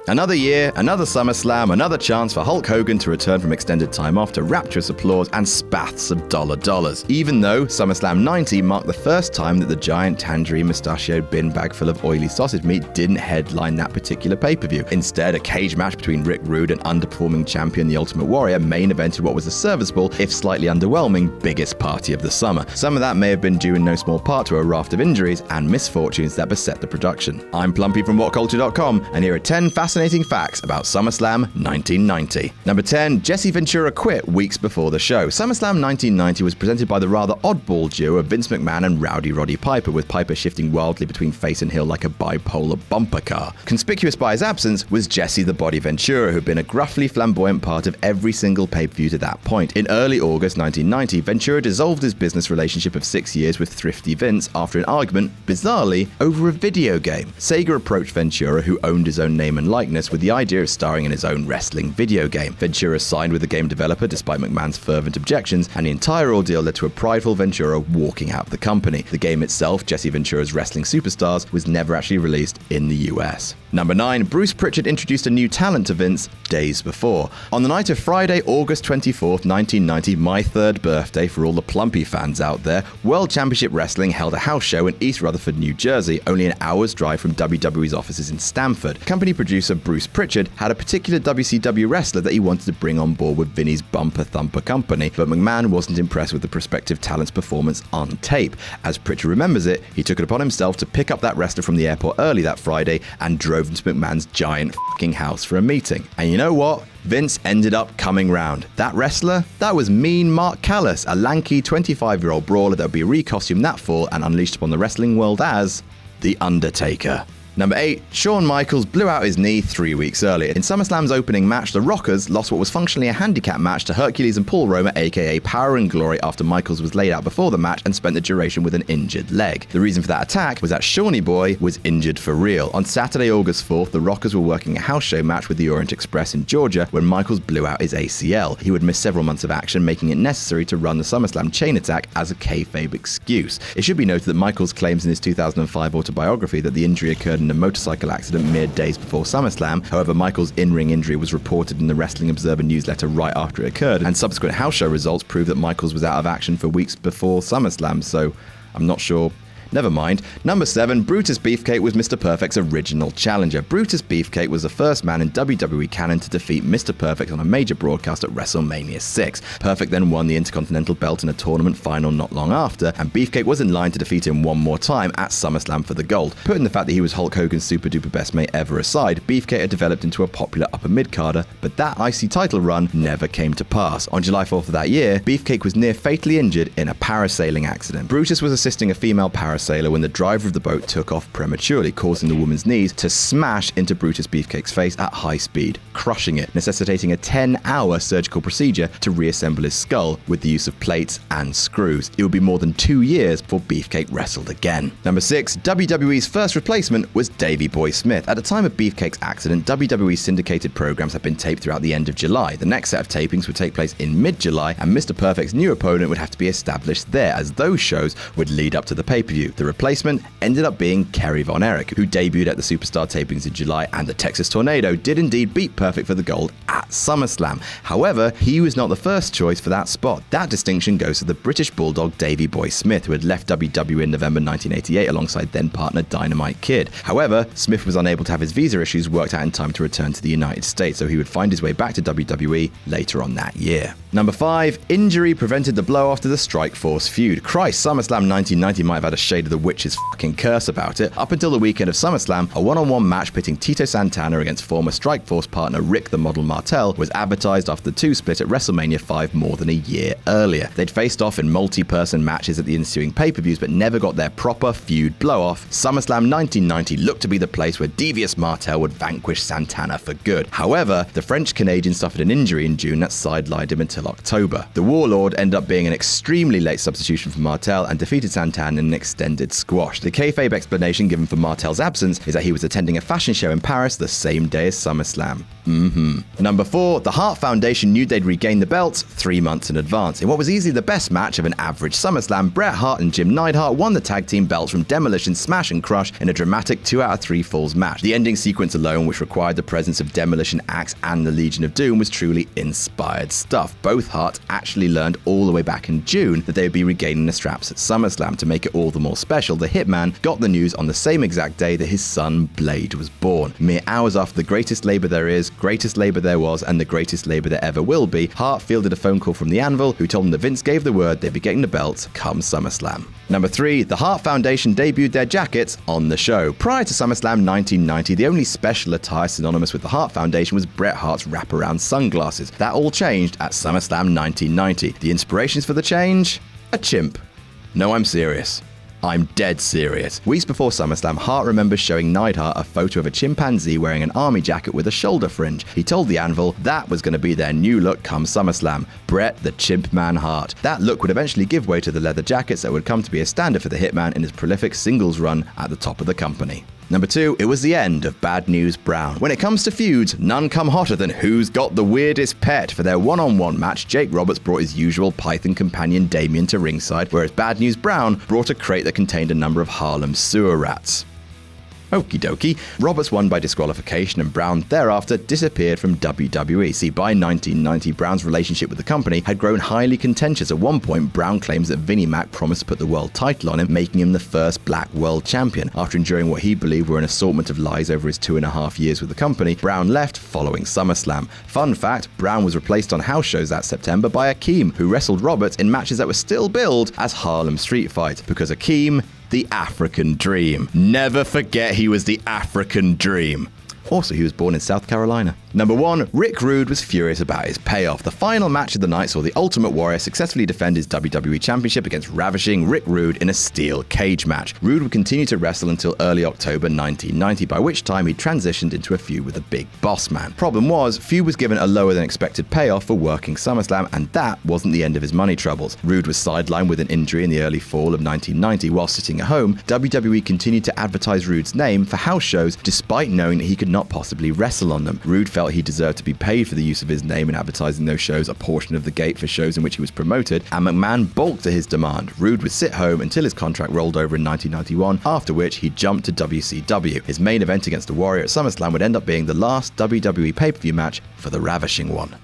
Another year, another SummerSlam, another chance for Hulk Hogan to return from extended time off to rapturous applause and spaths of dollars. Even though SummerSlam 90 marked the first time that the giant tangerine mustachioed bin bag full of oily sausage meat didn't headline that particular pay-per-view. Instead, a cage match between Rick Rude and underperforming champion The Ultimate Warrior main evented what was a serviceable, if slightly underwhelming, biggest party of the summer. Some of that may have been due in no small part to a raft of injuries and misfortunes that beset the production. I'm Plumpy from WhatCulture.com, and here are 10 fascinating facts about SummerSlam 1990. Number 10. Jesse Ventura quit weeks before the show. SummerSlam 1990 was presented by the rather oddball duo of Vince McMahon and Rowdy Roddy Piper, with Piper shifting wildly between face and heel like a bipolar bumper car. Conspicuous by his absence was Jesse the Body Ventura, who'd been a gruffly flamboyant part of every single pay-per-view to that point. In early August 1990, Ventura dissolved his business relationship of 6 years with Thrifty Vince after an argument, bizarrely, over a video game. Sega approached Ventura, who owned his own name and likeness, with the idea of starring in his own wrestling video game. Ventura signed with the game developer despite McMahon's fervent objections, and the entire ordeal led to a prideful Ventura walking out of the company. The game itself, Jesse Ventura's Wrestling Superstars, was never actually released in the US. Number 9. Bruce Pritchard introduced a new talent to Vince days before. On the night of Friday, August 24th, 1990, my third birthday for all the Plumpy fans out there, World Championship Wrestling held a house show in East Rutherford, New Jersey, only an hour's drive from WWE's offices in Stamford. Company producer Bruce Pritchard had a particular WCW wrestler that he wanted to bring on board with Vinny's Bumper Thumper company, but McMahon wasn't impressed with the prospective talent's performance on tape. As Pritchard remembers it, he took it upon himself to pick up that wrestler from the airport early that Friday and drove him to McMahon's giant f***ing house for a meeting. And you know what? Vince ended up coming round. That wrestler? That was Mean Mark Callis, a lanky 25-year-old brawler that would be recostumed that fall and unleashed upon the wrestling world as The Undertaker. Number 8. Shawn Michaels blew out his knee 3 weeks earlier. In SummerSlam's opening match, the Rockers lost what was functionally a handicap match to Hercules and Paul Roma, aka Power and Glory, after Michaels was laid out before the match and spent the duration with an injured leg. The reason for that attack was that Shawnee Boy was injured for real. On Saturday, August 4th, the Rockers were working a house show match with the Orient Express in Georgia when Michaels blew out his ACL. He would miss several months of action, making it necessary to run the SummerSlam chain attack as a kayfabe excuse. It should be noted that Michaels claims in his 2005 autobiography that the injury occurred in a motorcycle accident mere days before SummerSlam. However, Michaels' in-ring injury was reported in the Wrestling Observer newsletter right after it occurred, and subsequent house show results prove that Michaels was out of action for weeks before SummerSlam, so I'm not sure. Never mind. Number 7. Brutus Beefcake was Mr. Perfect's original challenger. Brutus Beefcake was the first man in WWE canon to defeat Mr. Perfect on a major broadcast at WrestleMania 6. Perfect then won the Intercontinental belt in a tournament final not long after, and Beefcake was in line to defeat him one more time at SummerSlam for the gold. Putting the fact that he was Hulk Hogan's super duper best mate ever aside, Beefcake had developed into a popular upper mid-carder, but that IC title run never came to pass. On July 4th of that year, Beefcake was near fatally injured in a parasailing accident. Brutus was assisting a female parasailer when the driver of the boat took off prematurely, causing the woman's knees to smash into Brutus Beefcake's face at high speed, crushing it, necessitating a 10-hour surgical procedure to reassemble his skull with the use of plates and screws. It would be more than 2 years before Beefcake wrestled again. Number 6. WWE's first replacement was Davey Boy Smith. At the time of Beefcake's accident, WWE's syndicated programs had been taped throughout the end of July. The next set of tapings would take place in mid-July, and Mr. Perfect's new opponent would have to be established there, as those shows would lead up to the pay-per-view. The replacement ended up being Kerry Von Erich, who debuted at the Superstar tapings in July, and the Texas Tornado did indeed beat Perfect for the gold at SummerSlam. However, he was not the first choice for that spot. That distinction goes to the British Bulldog Davey Boy Smith, who had left WWE in November 1988 alongside then-partner Dynamite Kid. However, Smith was unable to have his visa issues worked out in time to return to the United States, so he would find his way back to WWE later on that year. Number 5. Injury prevented the blow after the Strikeforce feud. Christ, SummerSlam 1990 might have had a shade of the witch's fucking curse about it. Up until the weekend of SummerSlam, a one-on-one match pitting Tito Santana against former Strikeforce partner Rick the Model Martel was advertised after the two split at WrestleMania 5 more than a year earlier. They'd faced off in multi-person matches at the ensuing pay-per-views, but never got their proper feud blow-off. SummerSlam 1990 looked to be the place where devious Martel would vanquish Santana for good. However, the French-Canadian suffered an injury in June that sidelined him until October. The Warlord ended up being an extremely late substitution for Martel and defeated Santana in an extended ended squashed. The kayfabe explanation given for Martel's absence is that he was attending a fashion show in Paris the same day as SummerSlam. Number 4, the Hart Foundation knew they'd regain the belts 3 months in advance. In what was easily the best match of an average SummerSlam, Bret Hart and Jim Neidhart won the tag team belts from Demolition, Smash and Crush in a dramatic 2 out of 3 falls match. The ending sequence alone, which required the presence of Demolition, Axe and the Legion of Doom, was truly inspired stuff. Both Harts actually learned all the way back in June that they would be regaining the straps at SummerSlam. To make it all the more special, the Hitman got the news on the same exact day that his son Blade was born. Mere hours after the greatest labor there is, greatest labor there was, and the greatest labor there ever will be, Hart fielded a phone call from the Anvil, who told him that Vince gave the word they'd be getting the belts come SummerSlam. Number 3, the Hart Foundation debuted their jackets on the show. Prior to SummerSlam 1990, the only special attire synonymous with the Hart Foundation was Bret Hart's wraparound sunglasses. That all changed at SummerSlam 1990. The inspirations for the change? A chimp. No, I'm serious. I'm dead serious. Weeks before SummerSlam, Hart remembers showing Neidhart a photo of a chimpanzee wearing an army jacket with a shoulder fringe. He told the Anvil that was going to be their new look come SummerSlam. Bret the Chimp Man Hart. That look would eventually give way to the leather jackets that would come to be a standard for the Hitman in his prolific singles run at the top of the company. Number 2, it was the end of Bad News Brown. When it comes to feuds, none come hotter than Who's Got the Weirdest Pet. For their one-on-one match, Jake Roberts brought his usual Python companion Damien to ringside, whereas Bad News Brown brought a crate that contained a number of Harlem sewer rats. Okie dokie. Roberts won by disqualification and Brown thereafter disappeared from WWE. See, by 1990, Brown's relationship with the company had grown highly contentious. At one point, Brown claims that Vinnie Mac promised to put the world title on him, making him the first black world champion. After enduring what he believed were an assortment of lies over his 2.5 years with the company, Brown left following SummerSlam. Fun fact, Brown was replaced on house shows that September by Akeem, who wrestled Roberts in matches that were still billed as Harlem Street Fight, because Akeem, the African Dream. Never forget he was the African Dream. Also, he was born in South Carolina. Number 1, Rick Rude was furious about his payoff. The final match of the night saw the Ultimate Warrior successfully defend his WWE Championship against ravishing Rick Rude in a steel cage match. Rude would continue to wrestle until early October 1990, by which time he transitioned into a feud with the Big Boss Man. Problem was, feud was given a lower than expected payoff for working SummerSlam, and that wasn't the end of his money troubles. Rude was sidelined with an injury in the early fall of 1990. While sitting at home, WWE continued to advertise Rude's name for house shows despite knowing that he could not possibly wrestle on them. Rude felt he deserved to be paid for the use of his name in advertising those shows, a portion of the gate for shows in which he was promoted, and McMahon balked at his demand. Rude would sit home until his contract rolled over in 1991, after which he jumped to WCW. His main event against the Warrior at SummerSlam would end up being the last WWE pay-per-view match for the Ravishing One.